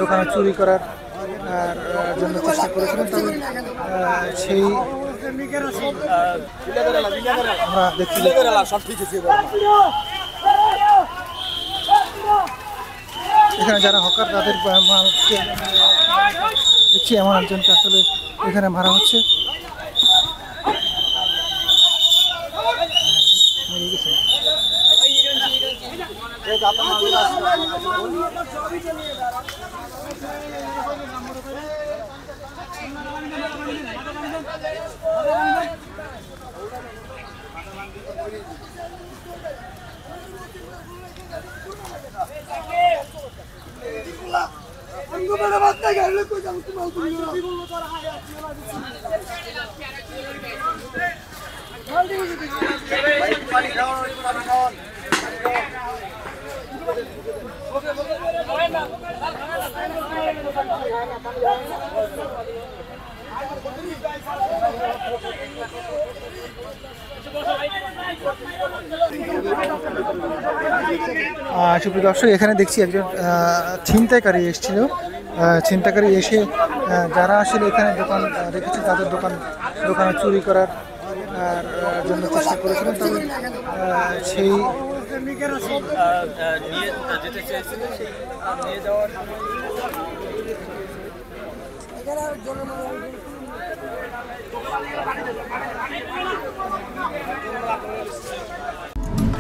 দোকানে চুরি করার জন্য চেষ্টা করেছিলেন, তবে সেই আমরা দেখছি এখানে যারা হকার তাদের মালকে দেখছি এমন একজনকে আসলে এখানে মারা হচ্ছে। সুপ্রিয় দর্শক, এখানে দেখছি একজন ছিনতাইকারী এসেছিল। ছিনতাইকারী এসে যারা আসলে এখানে দোকান রেখেছে তাদের দোকানে চুরি করার জন্য চেষ্টা করেছিলেন, তবে সেই নিয়ে যেতে চেয়েছিল, সেই নিয়ে যাওয়ার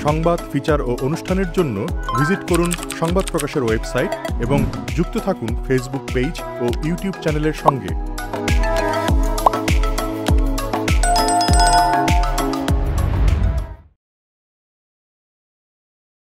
সংবাদ, ফিচার ও অনুষ্ঠানের জন্য ভিজিট করুন সংবাদ প্রকাশের ওয়েবসাইট এবং যুক্ত থাকুন ফেসবুক পেজ ও ইউটিউব চ্যানেলের সঙ্গে।